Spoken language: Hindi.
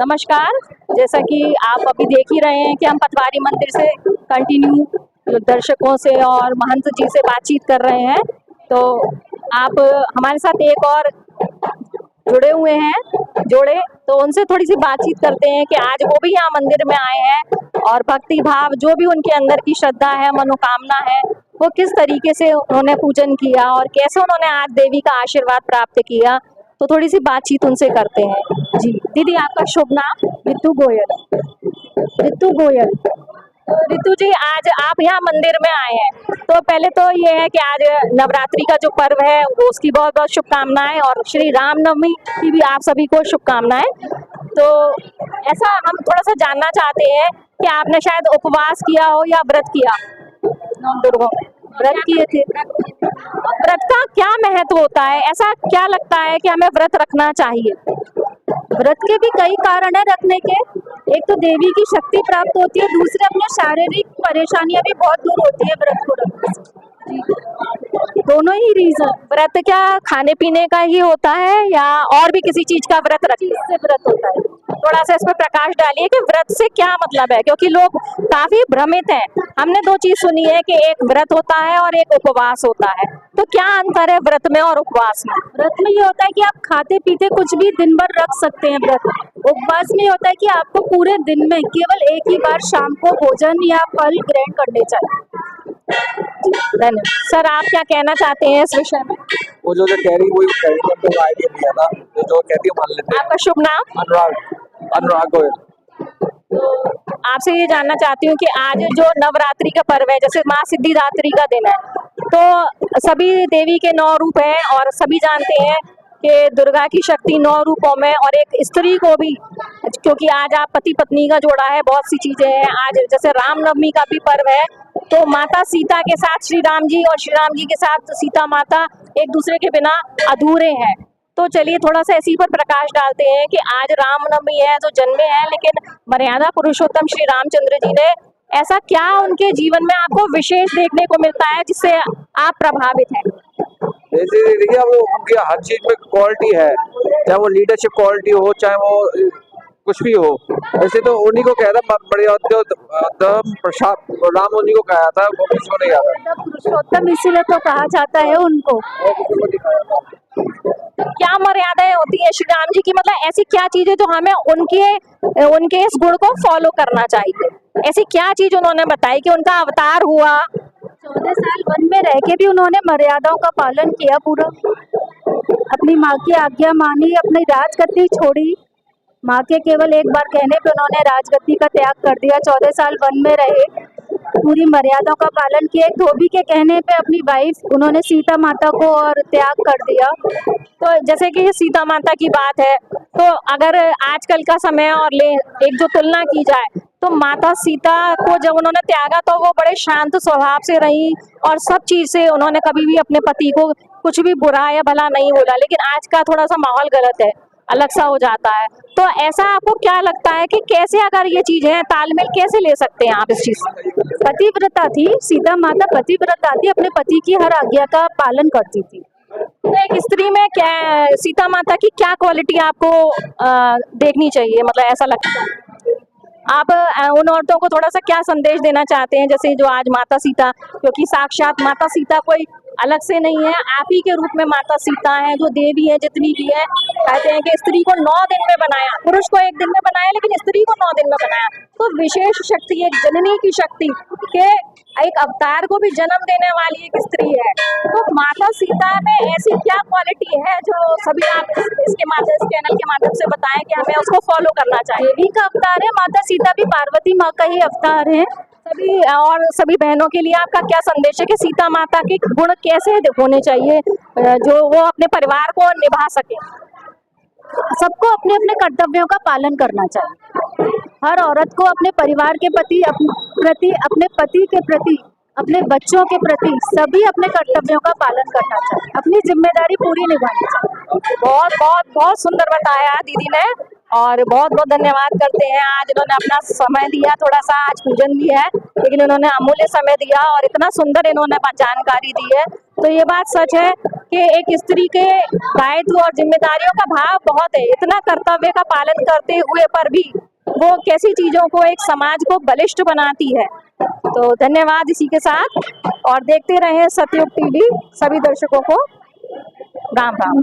नमस्कार। जैसा कि आप अभी देख ही रहे हैं कि हम पटवारी मंदिर से कंटिन्यू दर्शकों से और महंत जी से बातचीत कर रहे हैं। तो आप हमारे साथ एक और जुड़े हुए हैं तो उनसे थोड़ी सी बातचीत करते हैं कि आज वो भी यहाँ मंदिर में आए हैं और भक्ति भाव जो भी उनके अंदर की श्रद्धा है, मनोकामना है, वो किस तरीके से उन्होंने पूजन किया और कैसे उन्होंने आज देवी का आशीर्वाद प्राप्त किया। तो थोड़ी सी बातचीत उनसे करते हैं। जी दीदी, आपका शुभ नाम? रितु गोयल। रितु गोयल। रितु जी, आज आप यहाँ मंदिर में आए हैं, तो पहले तो ये है कि आज नवरात्रि का जो पर्व है वो उसकी बहुत बहुत शुभकामनाएं और श्री रामनवमी की भी आप सभी को शुभकामनाएं। तो ऐसा हम थोड़ा सा जानना चाहते हैं कि आपने शायद उपवास किया हो या व्रत किया? दुर्गा व्रत किए थे। व्रत का क्या महत्व होता है? ऐसा क्या लगता है कि हमें व्रत रखना चाहिए? व्रत के भी कई कारण है रखने के। एक तो देवी की शक्ति प्राप्त होती है, दूसरे अपने शारीरिक परेशानियां भी बहुत दूर होती है व्रत को रखने से। दोनों ही रीजन। व्रत क्या खाने पीने का ही होता है या और भी किसी चीज का व्रत से व्रत होता है? थोड़ा सा इस पर प्रकाश डालिए कि व्रत से क्या मतलब है, क्योंकि लोग काफी भ्रमित हैं। हमने दो चीज सुनी है कि एक व्रत होता है और एक उपवास होता है, तो क्या अंतर है व्रत में और उपवास में? व्रत में ये होता है कि आप खाते पीते कुछ भी दिन भर रख सकते हैं व्रत। उपवास में होता है कि आपको पूरे दिन में केवल एक ही बार शाम को भोजन या फल ग्रहण करने चाहिए। धन्यवाद। सर, आप क्या कहना चाहते हैं इस विषय में? वो जो कह रही वही कह रही है, तो आइडिया दिया था जो कहती है मान लेते हैं। आपका शुभ नाम? अनुराग गोयल। आपसे ये जानना चाहती हूँ कि आज जो नवरात्रि का पर्व है, जैसे माँ सिद्धिदात्री का दिन है, तो सभी देवी के 9 रूप हैं और सभी जानते हैं कि दुर्गा की शक्ति 9 रूपों में और एक स्त्री को भी, क्योंकि आज आप पति पत्नी का जोड़ा है, बहुत सी चीजें हैं। आज जैसे रामनवमी का भी पर्व है, तो माता सीता के साथ श्री राम जी और श्री राम जी के साथ सीता माता एक दूसरे के बिना अधूरे हैं। तो चलिए थोड़ा सा इसी पर प्रकाश डालते हैं कि आज रामनवमी है तो जन्मे हैं, लेकिन मर्यादा पुरुषोत्तम श्री रामचंद्र जी ने ऐसा क्या उनके जीवन में आपको विशेष देखने को मिलता है जिससे आप प्रभावित हैं? देखिए, वो उनकी हर चीज में क्वालिटी है, चाहे वो लीडरशिप क्वालिटी हो, चाहे वो कुछ भी हो। वैसे तो उन्हीं को कहता प्रसाद राम, उन्हीं को कहा था, वो किसी को नहीं आता पुरुषोत्तम इसीलिए तो कहा जाता है उनको। क्या मर्यादाएं होती है श्री राम जी की? मतलब ऐसी क्या चीजें जो हमें उनके इस गुण को फॉलो करना चाहिए? ऐसी क्या चीज उन्होंने बताई कि उनका अवतार हुआ? 14 साल वन में रह के भी उन्होंने मर्यादाओं का पालन किया पूरा। अपनी माँ की आज्ञा मानी, अपनी राजगद्दी छोड़ी। माँ के केवल एक बार कहने पे उन्होंने राजगद्दी का त्याग कर दिया। 14 साल वन में रहे, पूरी मर्यादाओं का पालन किया। एक धोबी के कहने पे अपनी वाइफ उन्होंने सीता माता को और त्याग कर दिया। तो जैसे कि सीता माता की बात है, तो अगर आजकल का समय और एक जो तुलना की जाए, तो माता सीता को जब उन्होंने त्यागा तो वो बड़े शांत स्वभाव से रही और सब चीज से उन्होंने कभी भी अपने पति को कुछ भी बुरा या भला नहीं बोला। लेकिन आज का थोड़ा सा माहौल गलत है, अलग सा हो जाता है। तो ऐसा आपको क्या लगता है कि कैसे अगर ये चीजें तालमेल कैसे ले सकते हैं आप इस चीज? पतिव्रता थी सीता माता, पतिव्रता थी, अपने पति की हर आज्ञा का पालन करती थी। तो एक स्त्री में क्या सीता माता की क्या क्वालिटी आपको देखनी चाहिए, मतलब ऐसा लगता है? आप उन औरतों को थोड़ा सा क्या संदेश देना चाहते हैं, जैसे जो आज माता सीता, क्योंकि साक्षात माता सीता कोई अलग से नहीं है, आप ही के रूप में माता सीता है, जो देवी है जितनी भी है। कहते हैं कि स्त्री को 9 दिन में बनाया, पुरुष को 1 दिन में बनाया, लेकिन स्त्री को 9 दिन में बनाया। तो विशेष शक्ति, एक जननी की शक्ति के एक अवतार को भी जन्म देने वाली एक स्त्री है। तो माता सीता में ऐसी क्या क्वालिटी है जो सभी आप इसके माध्यम, इस चैनल के माध्यम से बताएं कि हमें उसको फॉलो करना चाहिए? देवी का अवतार है माता सीता, भी पार्वती माँ का ही अवतार है। सभी बहनों के लिए आपका क्या संदेश है कि सीता माता के गुण कैसे होने चाहिए जो वो अपने परिवार को निभा सके? सबको अपने अपने कर्तव्यों का पालन करना चाहिए। हर औरत को अपने परिवार के प्रति, अपने पति के प्रति, अपने बच्चों के प्रति सभी अपने कर्तव्यों का पालन करना चाहिए, अपनी जिम्मेदारी पूरी निभानी चाहिए। बहुत बहुत बहुत सुंदर बताया दीदी ने और बहुत बहुत धन्यवाद करते हैं। आज इन्होंने अपना समय दिया, थोड़ा सा आज पूजन भी है, लेकिन इन्होंने अमूल्य समय दिया और इतना सुंदर इन्होंने जानकारी दी है। तो ये बात सच है कि एक स्त्री के दायित्व और जिम्मेदारियों का भाव बहुत है, इतना कर्तव्य का पालन करते हुए पर भी वो कैसी चीजों को एक समाज को बलिष्ठ बनाती है। तो धन्यवाद इसी के साथ, और देखते रहें सतयुग टीवी। सभी दर्शकों को राम राम।